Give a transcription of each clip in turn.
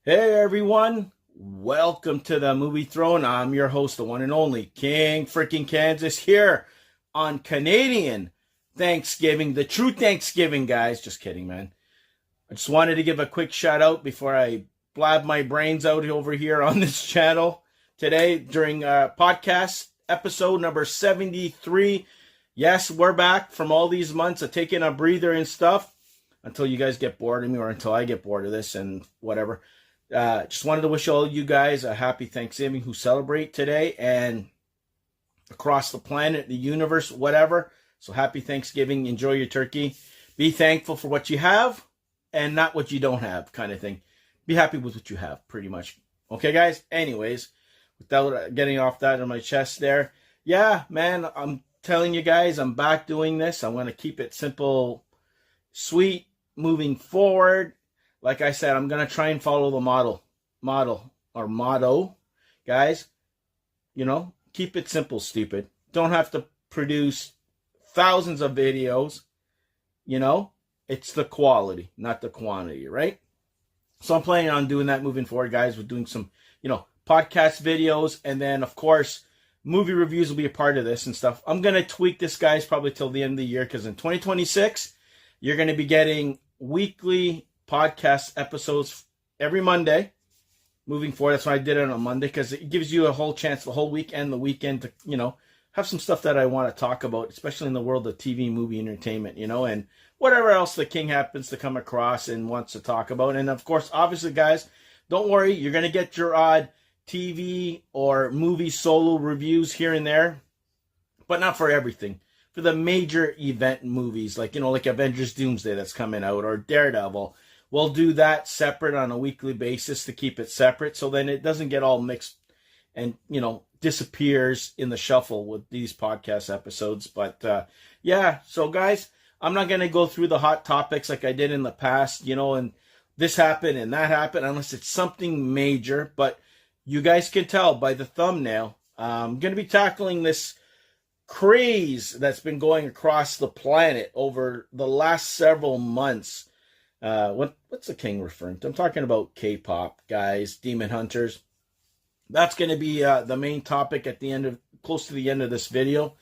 Hey everyone, welcome to the Movie Throne. I'm your host, the one and only King freaking Kansas, here on Canadian Thanksgiving, the true Thanksgiving, guys. Just kidding, man. I just wanted to give a quick shout out before I blab my brains out over here on this channel today during podcast episode number 73. Yes, we're back from all these months of taking a breather and stuff until you guys get bored of me or until I get bored of this and whatever. Just wanted to wish all you guys a happy Thanksgiving who celebrate today and across the planet, the universe, whatever. So happy Thanksgiving. Enjoy your turkey. Be thankful for what you have and not what you don't have, kind of thing. Be happy with what you have, pretty much. Okay, guys? Anyways, without getting off that on my chest there. Yeah, man, I'm telling you guys, I'm back doing this. I'm going to keep it simple, sweet, moving forward. Like I said, I'm going to try and follow the motto, guys. You know, keep it simple, stupid. Don't have to produce thousands of videos. You know, it's the quality, not the quantity, right? So I'm planning on doing that moving forward, guys. We're doing some, podcast videos. And then, of course, movie reviews will be a part of this and stuff. I'm going to tweak this, guys, probably till the end of the year. Because in 2026, you're going to be getting weekly podcast episodes every Monday moving forward. That's why I did it on Monday, because it gives you a whole chance the whole week and the weekend to, have some stuff that I want to talk about, especially in the world of TV, movie, entertainment, and whatever else the king happens to come across and wants to talk about. And of course, obviously, guys, don't worry. You're going to get your odd TV or movie solo reviews here and there, but not for everything. For the major event movies, like Avengers Doomsday that's coming out, or Daredevil, we'll do that separate on a weekly basis to keep it separate, so then it doesn't get all mixed and, disappears in the shuffle with these podcast episodes. But, yeah, so guys, I'm not going to go through the hot topics like I did in the past, and this happened and that happened, unless it's something major. But you guys can tell by the thumbnail, I'm going to be tackling this craze that's been going across the planet over the last several months. What's the king referring to? I'm talking about K-pop, guys, Demon Hunters. That's going to be the main topic at the end close to the end of this video.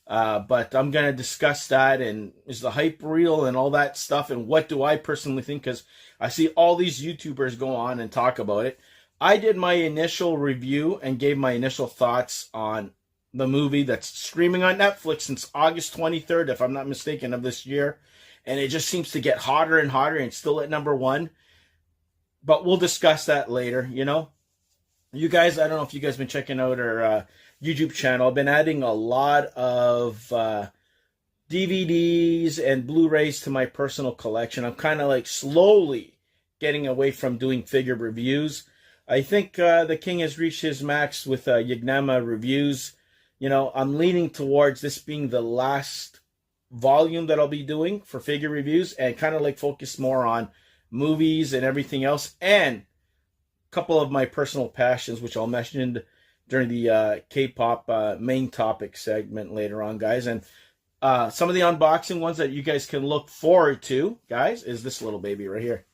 But I'm going to discuss that, and is the hype real and all that stuff, and what do I personally think, because I see all these YouTubers go on and talk about it. I did my initial review and gave my initial thoughts on the movie that's streaming on Netflix since August 23rd, if I'm not mistaken, of this year. And it just seems to get hotter and hotter, and still at number one. But we'll discuss that later, You guys, I don't know if you guys have been checking out our YouTube channel. I've been adding a lot of DVDs and Blu-rays to my personal collection. I'm kind of like slowly getting away from doing figure reviews. I think the king has reached his max with Yagnama reviews. I'm leaning towards this being the last volume that I'll be doing for figure reviews, and kind of like focus more on movies and everything else, and a couple of my personal passions, which I'll mention during the K-pop main topic segment later on, guys. And some of the unboxing ones that you guys can look forward to, guys, is this little baby right here.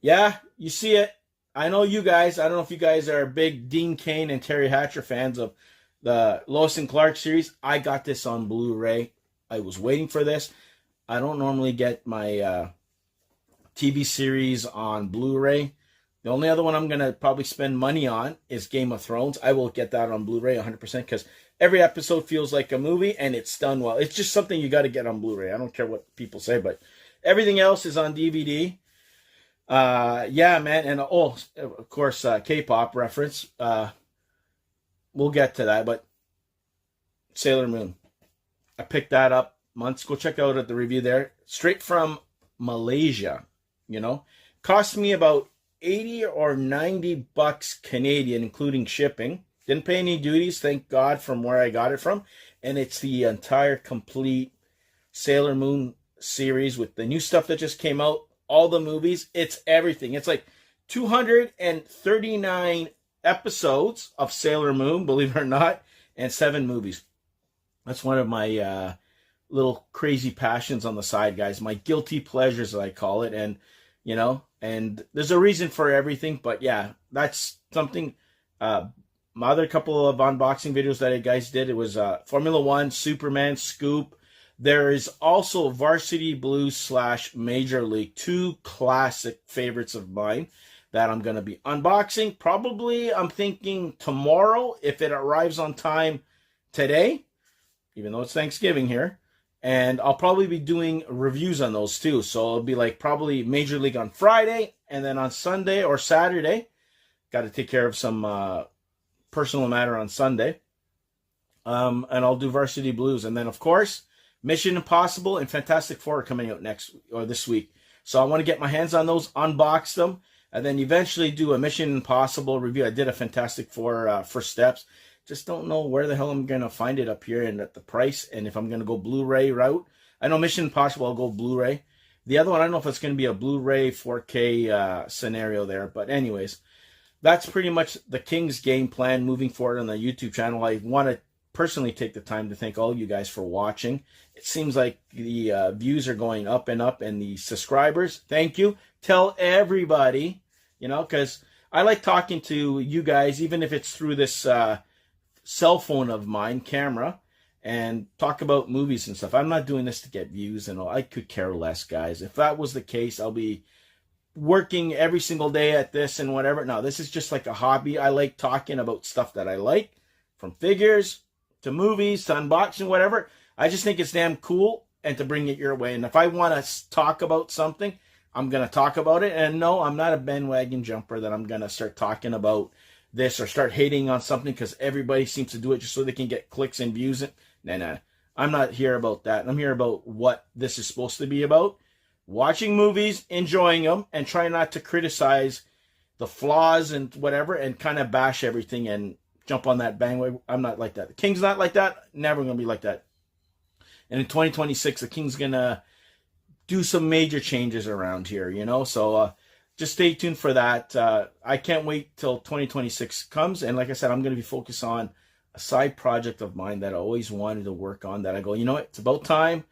Yeah, you see it. I know you guys. I don't know if you guys are big Dean Cain and Terry Hatcher fans of the Lois and Clark series. I got this on Blu-ray. I was waiting for this. I don't normally get my TV series on Blu-ray. The only other one I'm going to probably spend money on is Game of Thrones. I will get that on Blu-ray 100%, because every episode feels like a movie, and it's done well. It's just something you got to get on Blu-ray. I don't care what people say, but everything else is on DVD. Yeah, man. And, of course, K-pop reference. We'll get to that, but Sailor Moon. I picked that up months. Go check out the review there. Straight from Malaysia, Cost me about 80 or 90 bucks Canadian, including shipping. Didn't pay any duties, thank God, from where I got it from. And it's the entire complete Sailor Moon series with the new stuff that just came out, all the movies. It's everything. It's like 239 episodes of Sailor Moon, believe it or not, and 7 movies. That's one of my little crazy passions on the side, guys. My guilty pleasures, as I call it. And, And there's a reason for everything, but yeah, that's something. My other couple of unboxing videos that I guys did, it was Formula One, Superman, Scoop. There is also Varsity Blues / Major League, 2 classic favorites of mine that I'm going to be unboxing. Probably, I'm thinking tomorrow, if it arrives on time today, even though it's Thanksgiving here. And I'll probably be doing reviews on those too. So it'll be like probably Major League on Friday, and then on Sunday or Saturday, got to take care of some personal matter on Sunday. And I'll do Varsity Blues. And then, of course, Mission Impossible and Fantastic Four are coming out this week. So I want to get my hands on those, unbox them, and then eventually do a Mission Impossible review. I did a Fantastic Four First Steps. Just don't know where the hell I'm going to find it up here and at the price, and if I'm going to go Blu-ray route. I know Mission Impossible, I'll go Blu-ray. The other one, I don't know if it's going to be a Blu-ray 4K scenario there. But anyways, that's pretty much the King's game plan moving forward on the YouTube channel. I want to personally take the time to thank all you guys for watching. It seems like the views are going up and up, and the subscribers, thank you. Tell everybody, because I like talking to you guys, even if it's through this cell phone of mine, camera, and talk about movies and stuff. I'm not doing this to get views and all. I could care less, guys. If that was the case, I'll be working every single day at this and whatever. No, this is just like a hobby. I like talking about stuff that I like, from figures to movies to unboxing, whatever. I just think it's damn cool, and to bring it your way. And if I want to talk about something, I'm going to talk about it. And no, I'm not a bandwagon jumper that I'm going to start talking about this or start hating on something because everybody seems to do it just so they can get clicks and views. Nah. I'm not here about that. I'm here about what this is supposed to be about. Watching movies, enjoying them, and try not to criticize the flaws and whatever and kind of bash everything and jump on that bandwagon. I'm not like that. The King's not like that. Never going to be like that. And in 2026, the King's going to do some major changes around here, So just stay tuned for that. I can't wait till 2026 comes. And like I said, I'm going to be focused on a side project of mine that I always wanted to work on, that I go, it's about time.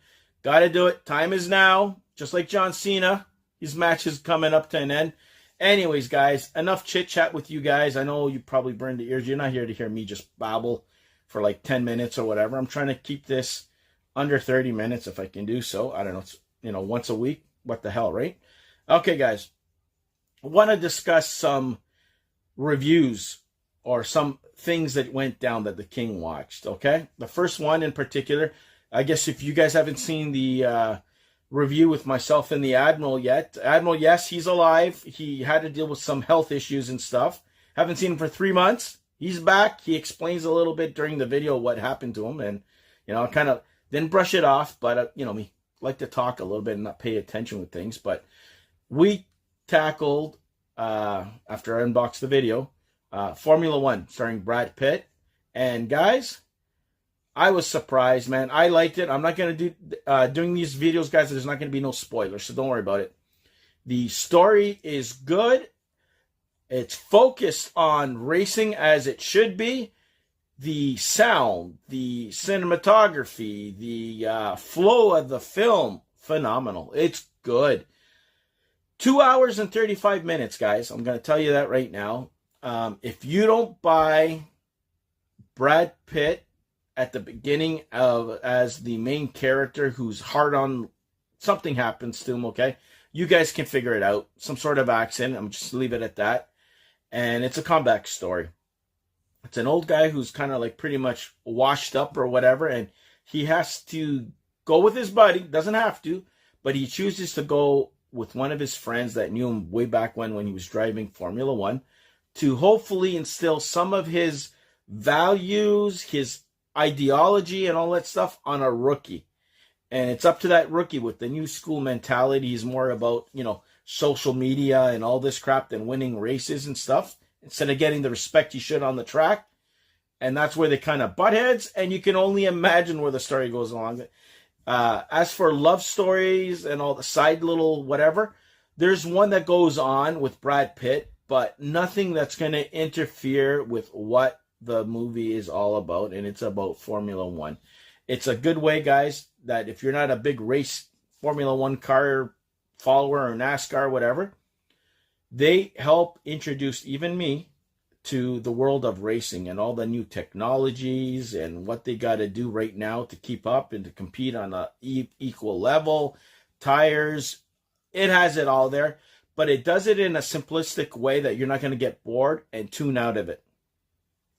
Got to do it. Time is now. Just like John Cena. His match is coming up to an end. Anyways, guys, enough chit-chat with you guys. I know you probably burned the ears. You're not here to hear me just babble for like 10 minutes or whatever. I'm trying to keep this under 30 minutes if I can do so. I don't know. It's, once a week. What the hell, right? Okay, guys. I want to discuss some reviews or some things that went down that the King watched, okay? The first one in particular, I guess if you guys haven't seen the review with myself and the Admiral yet. Admiral, yes, he's alive. He had to deal with some health issues and stuff. Haven't seen him for 3 months. He's back. He explains a little bit during the video what happened to him, and I kind of didn't brush it off, but me like to talk a little bit and not pay attention with things. But we tackled after I unboxed the video, Formula One starring Brad Pitt, and guys, I was surprised, man. I liked it. I'm not going to do, doing these videos, guys, there's not going to be no spoilers, so don't worry about it. The story is good. It's focused on racing as it should be. The sound, the cinematography, the flow of the film, phenomenal. It's good. 2 hours and 35 minutes, guys. I'm going to tell you that right now. If you don't buy Brad Pitt at the beginning as the main character who's hard on, something happens to him, okay? You guys can figure it out. Some sort of accident. I'm just leave it at that. And it's a comeback story. It's an old guy who's kind of like pretty much washed up or whatever, and he has to go with his buddy. Doesn't have to, but he chooses to go with one of his friends that knew him way back when he was driving Formula One, to hopefully instill some of his values, his ideology, and all that stuff on a rookie. And it's up to that rookie with the new school mentality. He's more about, social media and all this crap than winning races and stuff, instead of getting the respect he should on the track. And that's where they kind of butt heads, and you can only imagine where the story goes along. As for love stories and all the side little whatever, there's one that goes on with Brad Pitt, but nothing that's going to interfere with what the movie is all about, and it's about Formula One. It's a good way, guys, that if you're not a big race Formula One car follower or NASCAR, whatever, They help introduce even me to the world of racing and all the new technologies and what they got to do right now to keep up and to compete on a equal level, tires. It has it all there, but it does it in a simplistic way that you're not going to get bored and tune out of it.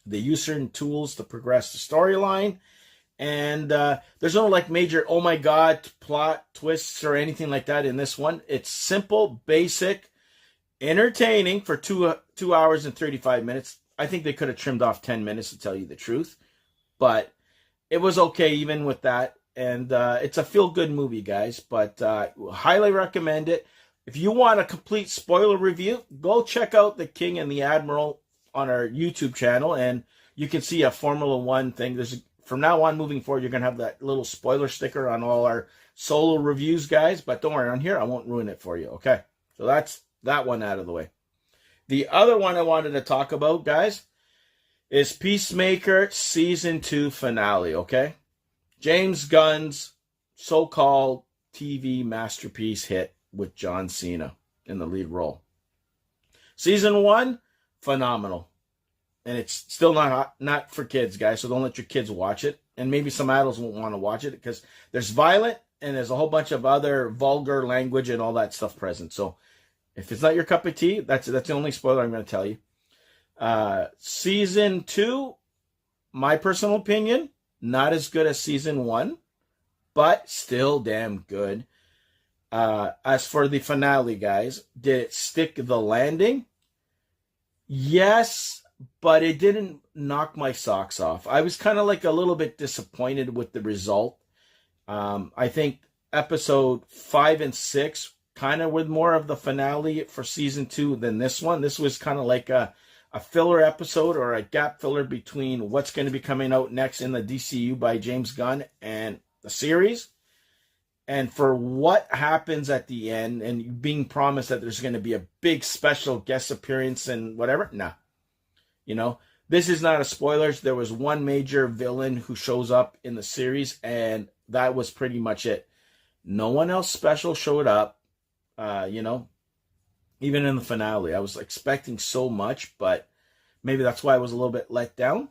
They use certain tools to progress the storyline, and there's no like major, oh my God, plot twists or anything like that in this one. It's simple, basic, entertaining for 2 hours and 35 minutes. I think they could have trimmed off 10 minutes to tell you the truth, but it was okay even with that. And it's a feel-good movie, guys, but highly recommend it. If you want a complete spoiler review, go check out The King and the Admiral on our YouTube channel, and you can see a Formula One thing. From now on, moving forward, you're going to have that little spoiler sticker on all our solo reviews, guys, but don't worry, on here, I won't ruin it for you, okay? So that's that one out of the way. The other one I wanted to talk about, guys, is Peacemaker Season 2 finale, okay? James Gunn's so-called TV masterpiece hit with John Cena in the lead role. Season 1, phenomenal. And it's still not for kids, guys, so don't let your kids watch it. And maybe some adults won't want to watch it because there's violent and there's a whole bunch of other vulgar language and all that stuff present. So if it's not your cup of tea, that's the only spoiler I'm going to tell you. Season 2, my personal opinion, not as good as Season 1, but still damn good. As for the finale, guys, did it stick the landing? Yes, but it didn't knock my socks off. I was kind of like a little bit disappointed with the result. I think episode 5 and 6 kind of with more of the finale for Season 2 than this one. This was kind of like a filler episode or a gap filler between what's going to be coming out next in the DCU by James Gunn and the series. And for what happens at the end and being promised that there's going to be a big special guest appearance and whatever, nah. You know, this is not a spoilers. There was one major villain who shows up in the series, and that was pretty much it. No one else special showed up. You know, even in the finale, I was expecting so much, but maybe that's why I was a little bit let down.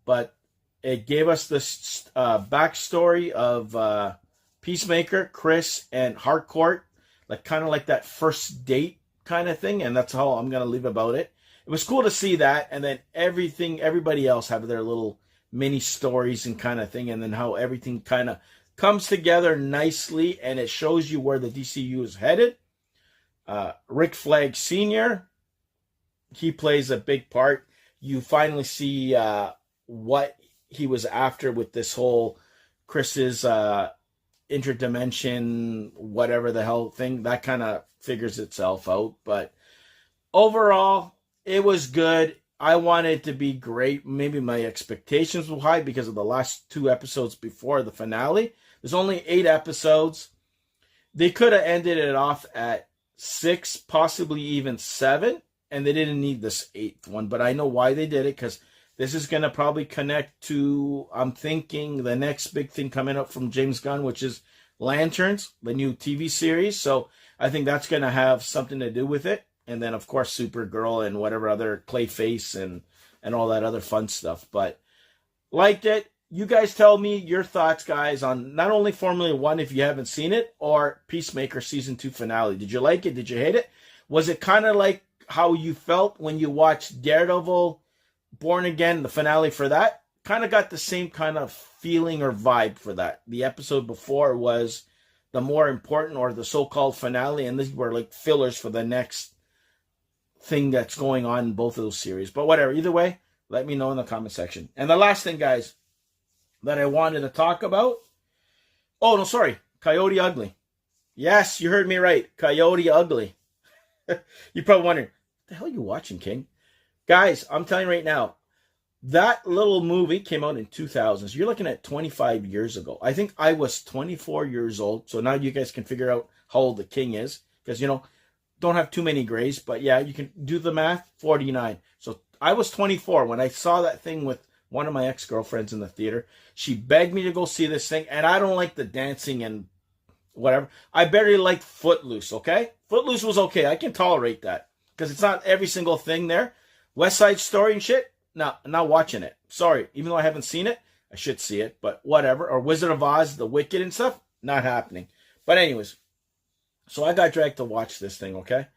But it gave us this backstory of Peacemaker, Chris, and Harcourt, like kind of like that first date kind of thing, and that's how I'm gonna leave about it. It was cool to see that, and then everybody else have their little mini stories and kind of thing, and then how everything kind of comes together nicely, and it shows you where the DCU is headed. Rick Flag Sr., he plays a big part. You finally see what he was after with this whole Chris's interdimension, whatever the hell thing. That kind of figures itself out. But overall, it was good. I wanted it to be great. Maybe my expectations were high because of the last 2 episodes before the finale. There's only 8 episodes. They could have ended it off at 6, possibly even 7, and they didn't need this 8th one. But I know why they did it, because this is going to probably connect to, I'm thinking, the next big thing coming up from James Gunn, which is Lanterns, the new TV series. So I think that's going to have something to do with it. And then, of course, Supergirl and whatever other Clayface and all that other fun stuff. But liked it. You guys tell me your thoughts, guys, on not only Formula One if you haven't seen it, or Peacemaker Season 2 finale. Did you like it? Did you hate it? Was it kind of like how you felt when you watched Daredevil, Born Again, the finale for that? Kind of got the same kind of feeling or vibe for that. The episode before was the more important, or the so-called finale, and these were like fillers for the next thing that's going on in both of those series. But whatever, either way, let me know in the comment section. And the last thing, guys, that I wanted to talk about, Coyote Ugly. Yes, you heard me right, Coyote Ugly. You're probably wondering, what the hell are you watching, King? Guys, I'm telling you right now, that little movie came out in 2000s. You're looking at 25 years ago. I think I was 24 years old, so now you guys can figure out how old the King is, because, you know, don't have too many grays, but yeah, you can do the math, 49. So I was 24 when I saw that thing with one of my ex-girlfriends in the theater. She begged me to go see this thing, and I don't like the dancing and whatever. I barely liked Footloose, okay? Footloose was okay. I can tolerate that. because it's not every single thing there. West Side Story and shit, no, I'm not watching it. Sorry, even though I haven't seen it, I should see it, but whatever. Or Wizard of Oz, The Wicked and stuff, not happening. But anyways, so I got dragged to watch this thing, okay?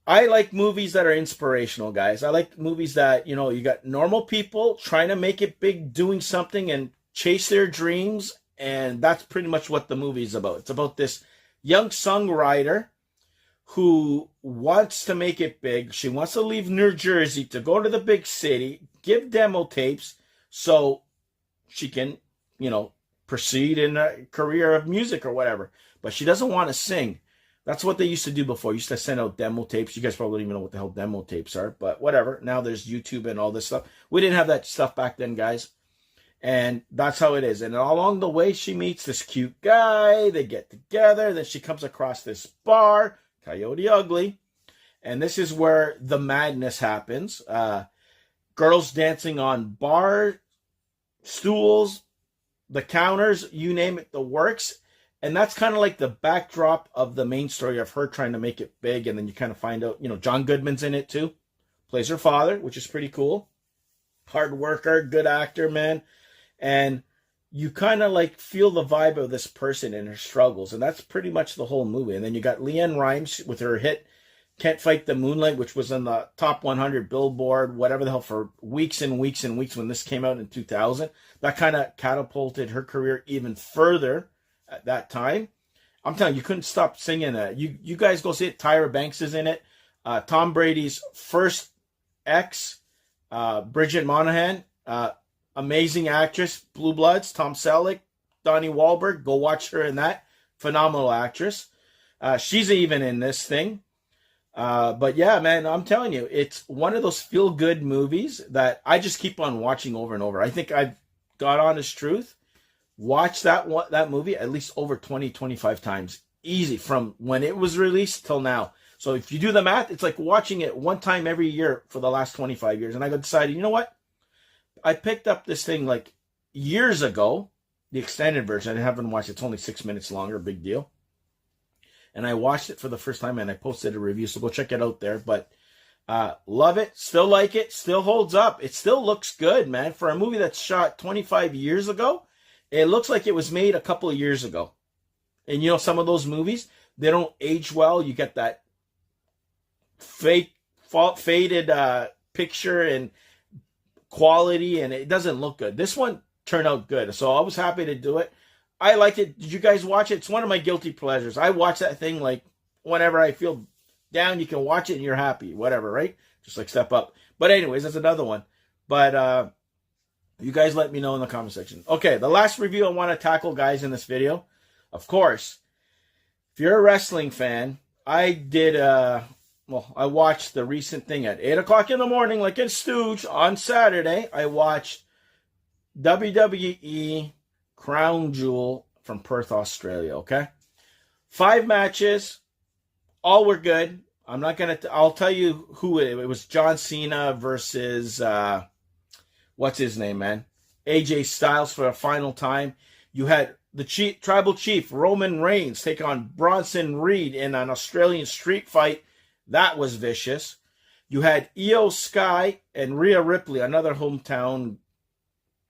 I like movies that are inspirational, guys. I like movies that, you know, you got normal people trying to make it big, doing something and chase their dreams, and that's pretty much what the movie is about. It's about this young songwriter who wants to make it big. She wants to leave New Jersey to go to the big city, give demo tapes so she can, you know, proceed in a career of music or whatever. But she doesn't want to sing. That's what they used to do before. Used to send out demo tapes. You guys probably don't even know what the hell demo tapes are, but whatever. Now there's YouTube and all this stuff. We didn't have that stuff back then, guys. And that's how it is. And along the way, she meets this cute guy. They get together. Then she comes across this bar, Coyote Ugly. And this is where the madness happens. Girls dancing on bar stools, the counters, you name it, the works. And that's kind of like the backdrop of the main story of her trying to make it big. And then you kind of find out, you know, John Goodman's in it too. Plays her father, which is pretty cool. Hard worker, good actor, man. And you kind of like feel the vibe of this person and her struggles. And that's pretty much the whole movie. And then you got Leanne Rimes with her hit Can't Fight the Moonlight, which was on the top 100 Billboard, whatever the hell, for weeks and weeks and weeks when this came out in 2000. That kind of catapulted her career even further at that time. I'm telling you, you couldn't stop singing it. You guys go see it. Tyra Banks is in it. Tom Brady's first ex, Bridget Monahan, amazing actress. Blue Bloods, Tom Selleck, Donnie Wahlberg. Go watch her in that. Phenomenal actress. She's even in this thing. But yeah, man, I'm telling you, it's one of those feel-good movies that I just keep on watching over and over. I think I've got honest truth. Watch that movie at least over 20, 25 times. Easy, from when it was released till now. So if you do the math, it's like watching it one time every year for the last 25 years. And I decided, you know what? I picked up this thing like years ago, the extended version. I haven't watched it. It's only 6 minutes longer, big deal. And I watched it for the first time and I posted a review. So go check it out there. But love it. Still like it. Still holds up. It still looks good, man. For a movie that's shot 25 years ago, it looks like it was made a couple of years ago. And you know, some of those movies, they don't age well. You get that faded picture and quality, and it doesn't look good. This one turned out good. So I was happy to do it. I liked it. Did you guys watch it? It's one of my guilty pleasures. I watch that thing like whenever I feel down, you can watch it and you're happy. Whatever, right? Just like Step Up. But anyways, that's another one. But you guys let me know in the comment section. Okay, the last review I want to tackle, guys, in this video. Of course, if you're a wrestling fan, I watched the recent thing at 8 o'clock in the morning, like a stooge, on Saturday. I watched WWE Crown Jewel from Perth, Australia, okay? 5 matches, all were good. I'm not going to, I'll tell you who it was. John Cena versus, what's his name, man? AJ Styles for a final time. You had the tribal chief, Roman Reigns, take on Bronson Reed in an Australian street fight. That was vicious. You had Io Sky and Rhea Ripley, another hometown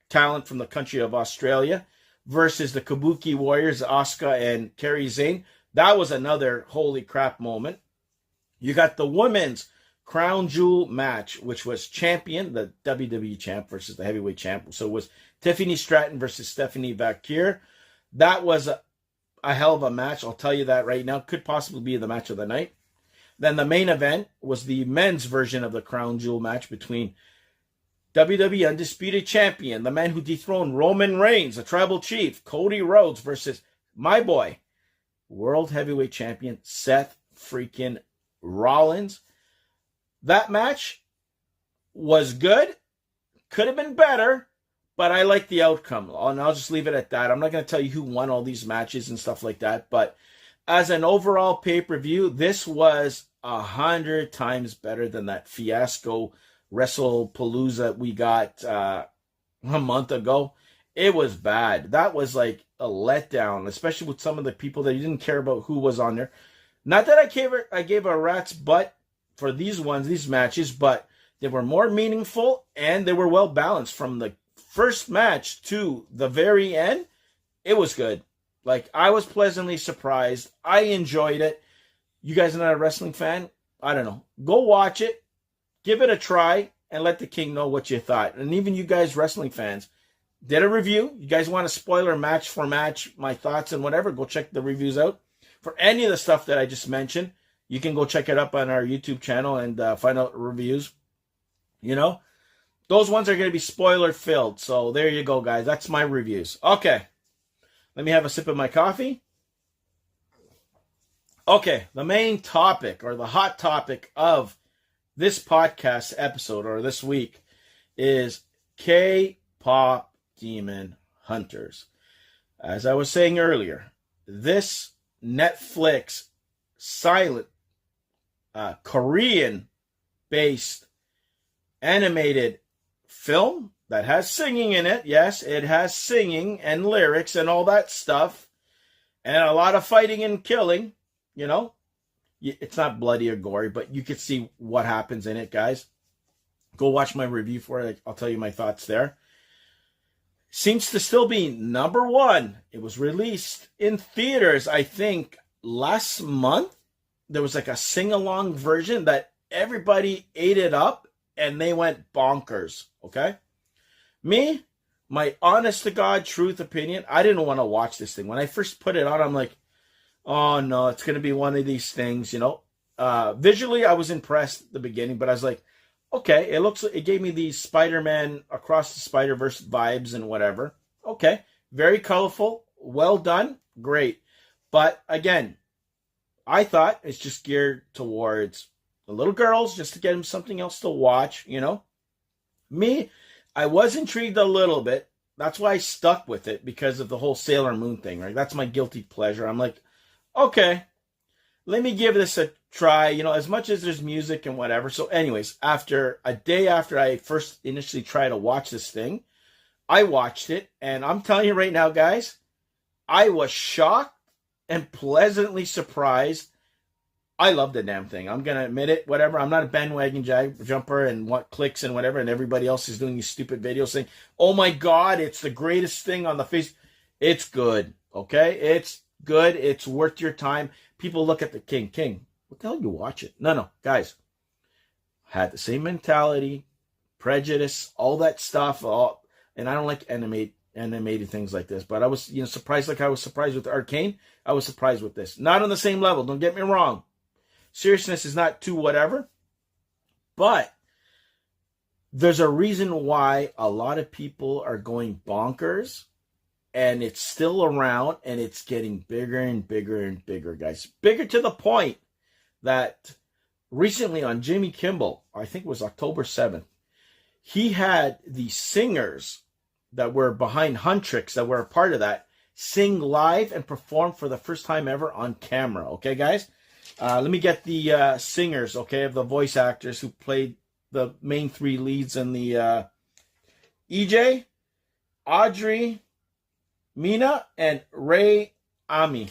talent from the country of Australia, versus the Kabuki Warriors, Asuka and Kairi Sane. That was another holy crap moment. You got the women's Crown Jewel match, which was champion, the WWE champ versus the heavyweight champ. So it was Tiffany Stratton versus Stephanie Vaquer. That was a hell of a match. I'll tell you that right now. Could possibly be the match of the night. Then the main event was the men's version of the Crown Jewel match between WWE Undisputed Champion, the man who dethroned Roman Reigns, the tribal chief, Cody Rhodes, versus my boy, World Heavyweight Champion, Seth freaking Rollins. That match was good. Could have been better, but I like the outcome. And I'll just leave it at that. I'm not going to tell you who won all these matches and stuff like that, but as an overall pay-per-view, this was 100 times better than that fiasco WrestlePalooza we got a month ago. It was bad. That was like a letdown, especially with some of the people that you didn't care about who was on there. Not that I gave a rat's butt for these matches, but they were more meaningful and they were well balanced from the first match to the very end. It was good. Like, I was pleasantly surprised. I enjoyed it. You guys are not a wrestling fan? I don't know. Go watch it. Give it a try and let the king know what you thought. And even you guys wrestling fans, did a review. You guys want a spoiler match for match, my thoughts and whatever, go check the reviews out. For any of the stuff that I just mentioned, you can go check it up on our YouTube channel and find out reviews. You know, those ones are going to be spoiler filled. So there you go, guys. That's my reviews. Okay. Let me have a sip of my coffee. Okay. The main topic, or the hot topic of this podcast episode, or this week, is K-pop demon hunters. As I was saying earlier, this Netflix silent Korean-based animated film that has singing in it. Yes, it has singing and lyrics and all that stuff, and a lot of fighting and killing. You know, it's not bloody or gory, but you can see what happens in it, guys. Go watch my review for it. I'll tell you my thoughts there. Seems to still be number one. It was released in theaters, I think, last month. There was like a sing-along version that everybody ate it up and they went bonkers, okay? Me, my honest-to-God truth opinion, I didn't want to watch this thing. When I first put it on, I'm like, oh, no, it's going to be one of these things, you know? Visually, I was impressed at the beginning, but I was like, okay, it gave me these Spider-Man Across the Spider-Verse vibes and whatever. Okay, very colorful, well done, great. But again, I thought it's just geared towards the little girls, just to get them something else to watch, you know. Me, I was intrigued a little bit. That's why I stuck with it, because of the whole Sailor Moon thing, right? That's my guilty pleasure. I'm like, okay, let me give this a try, you know, as much as there's music and whatever. So anyways, after a day after I first initially tried to watch this thing, I watched it, and I'm telling you right now, guys, I was shocked and pleasantly surprised. I love the damn thing. I'm going to admit it, whatever. I'm not a bandwagon jumper and what clicks and whatever, and everybody else is doing these stupid videos saying, oh my God, it's the greatest thing on the face. It's good, okay? It's good. It's worth your time. People look at the king. What the hell you watch it? No, guys. Had the same mentality, prejudice, all that stuff. And I don't like animated things like this. But I was, surprised, like I was surprised with Arcane. I was surprised with this. Not on the same level. Don't get me wrong. Seriousness is not too whatever. But there's a reason why a lot of people are going bonkers. And it's still around, and it's getting bigger and bigger and bigger, guys. Bigger to the point that recently on Jimmy Kimmel, I think it was October 7th, he had the singers that were behind Huntrix, that were a part of that, sing live and perform for the first time ever on camera. Okay, guys? Let me get the singers, okay, of the voice actors who played the main three leads in the EJ, Audrey, Mina, and Ray Ami.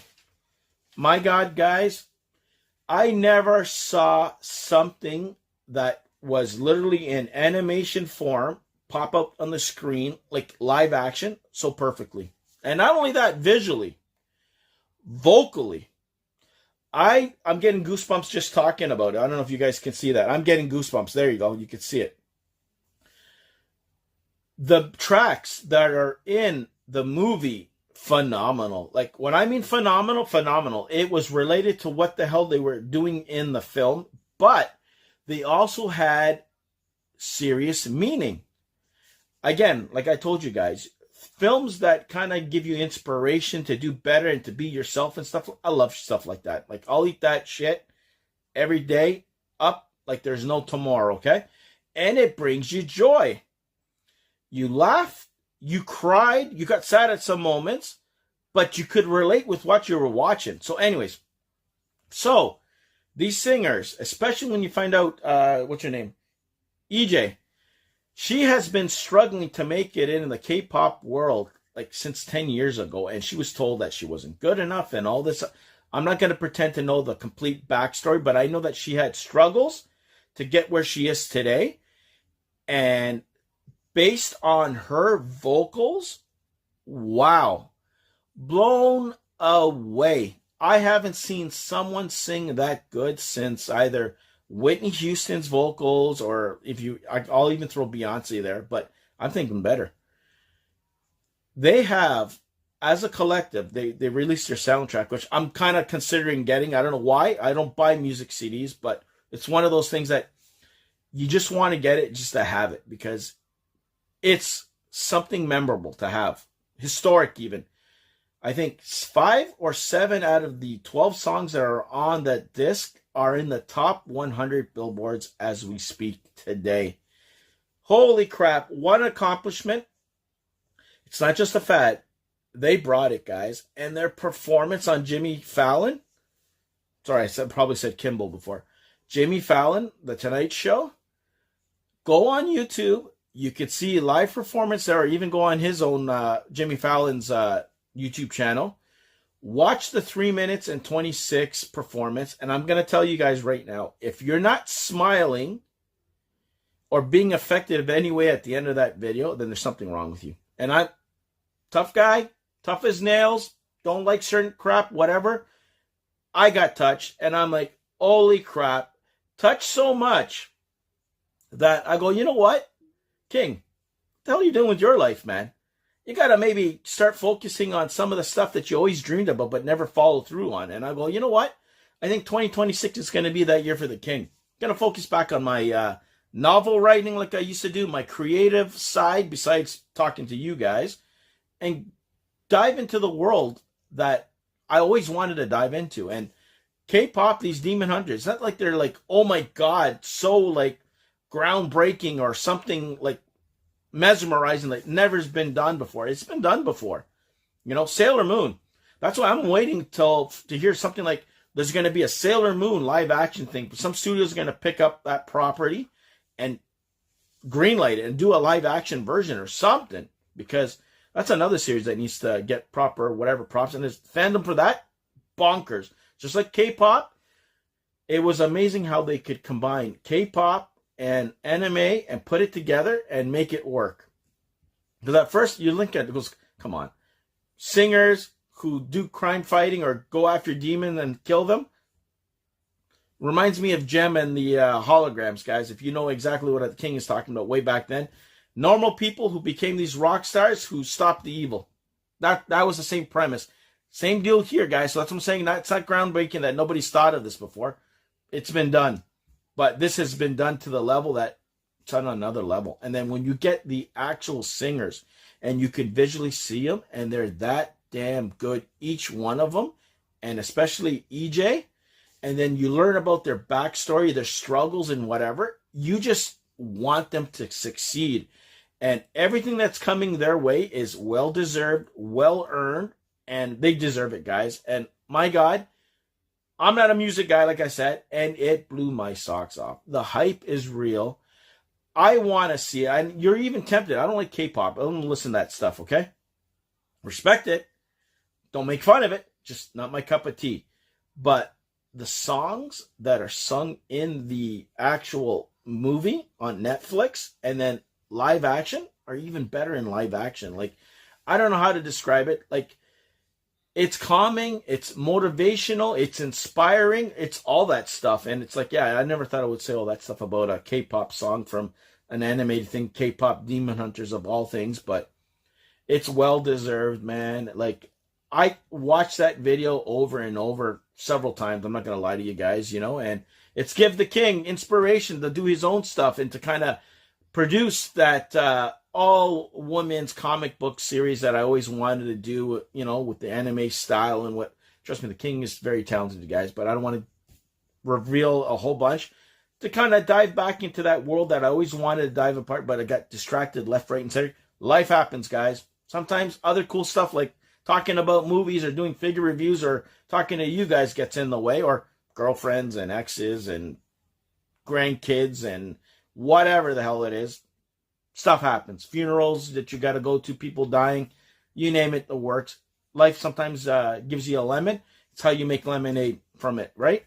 My God, guys, I never saw something that was literally in animation form pop up on the screen, like live action, so perfectly. And not only that, visually, vocally. I'm getting goosebumps just talking about it. I don't know if you guys can see that. I'm getting goosebumps. There you go. You can see it. The tracks that are in the movie, phenomenal. Like, when I mean phenomenal. It was related to what the hell they were doing in the film, but they also had serious meaning. Again, like I told you guys, films that kind of give you inspiration to do better and to be yourself and stuff. I love stuff like that. Like, I'll eat that shit every day up like there's no tomorrow, okay? And it brings you joy. You laughed, you cried, you got sad at some moments, but you could relate with what you were watching. So anyways, these singers, especially when you find out, what's her name? EJ. She has been struggling to make it in the K-pop world like since 10 years ago, and she was told that she wasn't good enough and all this. I'm not going to pretend to know the complete backstory, but I know that she had struggles, to get where she is today. And based on her vocals, wow, blown away. I haven't seen someone sing that good since either Whitney Houston's vocals, or I'll even throw Beyonce there, but I'm thinking better. They have, as a collective, they released their soundtrack, which I'm kind of considering getting. I don't know why. I don't buy music CDs, but it's one of those things that you just want to get it just to have it, because it's something memorable to have. Historic even. I think 5 or 7 out of the 12 songs that are on that disc are in the top 100 billboards as we speak today. Holy crap, what an accomplishment. It's not just a fad. They brought it, guys. And their performance on Jimmy Fallon, sorry, probably said Kimball before. Jimmy Fallon, The Tonight Show. Go on YouTube. You could see live performance there, or even go on his own, Jimmy Fallon's YouTube channel. Watch the 3 minutes and 26 performance. And I'm going to tell you guys right now, if you're not smiling or being effective anyway at the end of that video, then there's something wrong with you. And I'm tough guy, tough as nails, don't like certain crap, whatever. I got touched, and I'm like, holy crap. Touched so much that I go, you know what? King, what the hell are you doing with your life, man? You got to maybe start focusing on some of the stuff that you always dreamed about but never followed through on. And I go, you know what? I think 2026 is going to be that year for the King. I'm going to focus back on my novel writing like I used to do, my creative side besides talking to you guys, and dive into the world that I always wanted to dive into. And K-pop, these Demon Hunters, it's not like they're like, oh my God, so like groundbreaking or something like mesmerizing, like never's been done before. It's been done before. You know, Sailor Moon. That's why I'm waiting to hear something like there's going to be a Sailor Moon live action thing. Some studio's going to pick up that property and greenlight it and do a live action version or something, because that's another series that needs to get proper whatever props. And there's fandom for that, bonkers. Just like K-pop, it was amazing how they could combine K-pop and anime and put it together and make it work. Because at first you link it goes, come on, singers who do crime fighting or go after demons and kill them. Reminds me of Gem and the holograms, guys. If you know exactly what the King is talking about way back then. Normal people who became these rock stars who stopped the evil. That was the same premise. Same deal here, guys. So that's what I'm saying. It's not groundbreaking that nobody's thought of this before. It's been done. But this has been done to the level that it's on another level. And then when you get the actual singers and you can visually see them and they're that damn good, each one of them, and especially EJ, and then you learn about their backstory, their struggles and whatever, you just want them to succeed. And everything that's coming their way is well-deserved, well-earned, and they deserve it, guys. And my God, I'm not a music guy, like I said, and it blew my socks off. The hype is real. I want to see it. And you're even tempted. I don't like K-pop. I don't listen to that stuff, okay? Respect it. Don't make fun of it. Just not my cup of tea. But the songs that are sung in the actual movie on Netflix and then live action are even better in live action. Like, I don't know how to describe it. Like, it's calming, it's motivational, it's inspiring, it's all that stuff. And it's like, yeah, I never thought I would say all that stuff about a K-pop song from an animated thing, K-pop Demon Hunters of all things, but it's well-deserved, man. Like, I watched that video over and over several times. I'm not going to lie to you guys, you know, and it's give the King inspiration to do his own stuff and to kind of produce that all women's comic book series that I always wanted to do, you know, with the anime style and what. Trust me, the King is very talented, guys, but I don't want to reveal a whole bunch. To kind of dive back into that world that I always wanted to dive apart, but I got distracted left, right, and center. Life happens, guys. Sometimes other cool stuff like talking about movies or doing figure reviews or talking to you guys gets in the way, or girlfriends and exes and grandkids and whatever the hell it is. Stuff happens. Funerals that you got to go to, people dying, you name it, the works. Life sometimes gives you a lemon. It's how you make lemonade from it, right?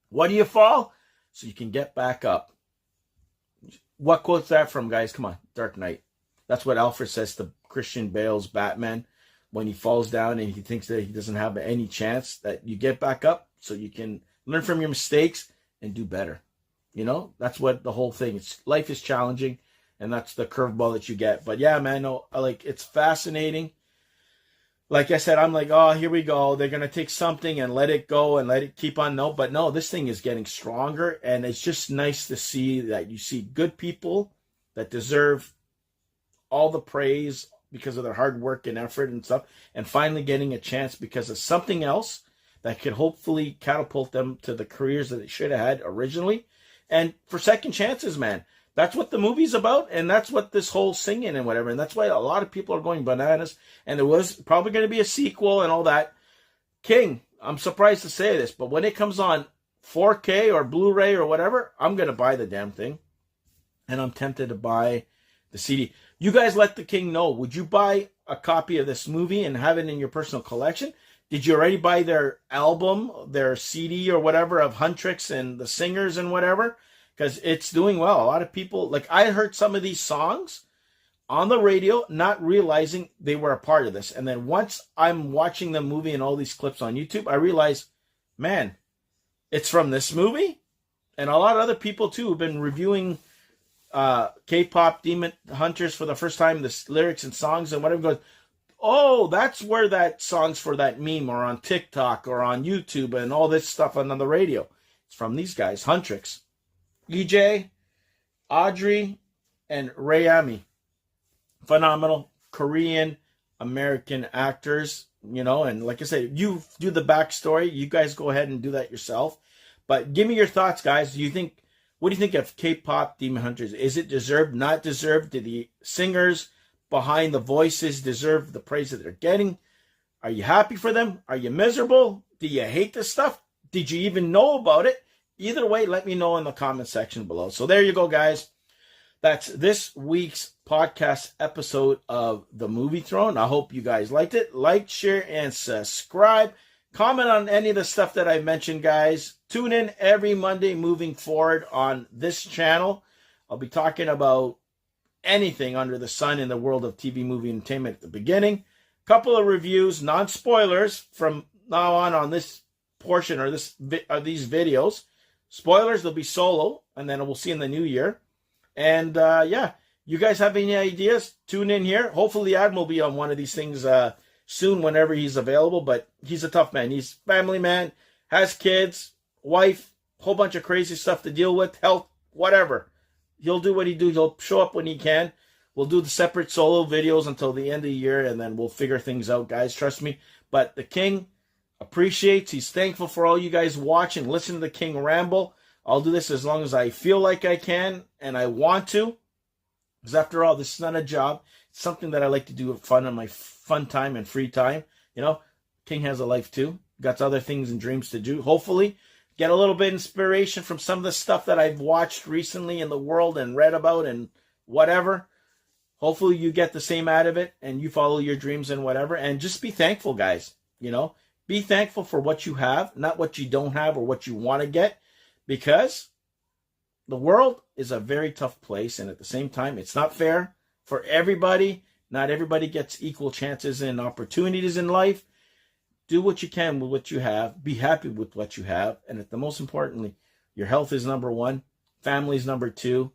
What do you fall? so you can get back up. What quote's that from, guys? Come on, Dark Knight. That's what Alfred says to Christian Bale's Batman when he falls down and he thinks that he doesn't have any chance, that you get back up so you can learn from your mistakes and do better. You know, that's what the whole thing is. Life is challenging, and that's the curveball that you get. But yeah, man, no, like, it's fascinating. Like I said, I'm like, oh, here we go. They're going to take something and let it go and let it keep on. No, but no, this thing is getting stronger. And it's just nice to see that you see good people that deserve all the praise because of their hard work and effort and stuff, and finally getting a chance because of something else that could hopefully catapult them to the careers that they should have had originally. And for second chances, man. That's what the movie's about, and that's what this whole singing and whatever, and that's why a lot of people are going bananas, and there was probably going to be a sequel and all that. King, I'm surprised to say this, but when it comes on 4K or Blu-ray or whatever, I'm going to buy the damn thing, and I'm tempted to buy the CD. You guys let the King know. Would you buy a copy of this movie and have it in your personal collection? Did you already buy their album, their CD or whatever of Huntrix and the singers and whatever? Because it's doing well. A lot of people, like, I heard some of these songs on the radio, not realizing they were a part of this. And then once I'm watching the movie and all these clips on YouTube, I realize, man, it's from this movie? And a lot of other people, too, have been reviewing K-pop Demon Hunters for the first time, the lyrics and songs and whatever, goes, oh, that's where that song's for that meme, or on TikTok or on YouTube and all this stuff on the radio. It's from these guys, Huntrix. EJ, Audrey, and Rayami. Phenomenal Korean American actors, you know, and like I said, you do the backstory. You guys go ahead and do that yourself. But give me your thoughts, guys. What do you think of K-pop Demon Hunters? Is it deserved, not deserved? Do the singers behind the voices deserve the praise that they're getting? Are you happy for them? Are you miserable? Do you hate this stuff? Did you even know about it? Either way, let me know in the comment section below. So there you go, guys. That's this week's podcast episode of The Movie Throne. I hope you guys liked it. Like, share, and subscribe. Comment on any of the stuff that I mentioned, guys. Tune in every Monday moving forward on this channel. I'll be talking about anything under the sun in the world of TV movie entertainment at the beginning. Couple of reviews, non-spoilers from now on this portion or these videos. Spoilers, they'll be solo, and then we'll see in the new year. And yeah, you guys have any ideas? Tune in here. Hopefully, Adam will be on one of these things soon whenever he's available, but he's a tough man. He's a family man, has kids, wife, whole bunch of crazy stuff to deal with, health, whatever. He'll do what he do. He'll show up when he can. We'll do the separate solo videos until the end of the year, and then we'll figure things out, guys. Trust me. But the King appreciates, he's thankful for all you guys watching. Listen to the King ramble. I'll do this as long as I feel like I can and I want to. Because after all, this is not a job. It's something that I like to do with fun on my fun time and free time. You know, King has a life too. Got other things and dreams to do. Hopefully, get a little bit of inspiration from some of the stuff that I've watched recently in the world and read about and whatever. Hopefully, you get the same out of it and you follow your dreams and whatever. And just be thankful, guys. You know, be thankful for what you have, not what you don't have or what you want to get. Because the world is a very tough place, and at the same time, it's not fair for everybody. Not everybody gets equal chances and opportunities in life. Do what you can with what you have. Be happy with what you have. And at the most importantly, your health is number one. Family is number two.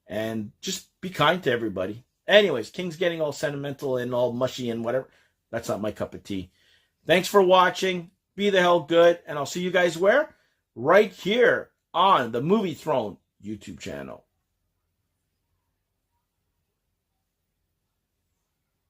And just be kind to everybody. Anyways, King's getting all sentimental and all mushy and whatever. That's not my cup of tea. Thanks for watching. Be the hell good. And I'll see you guys where? Right here on the Movie Throne YouTube channel.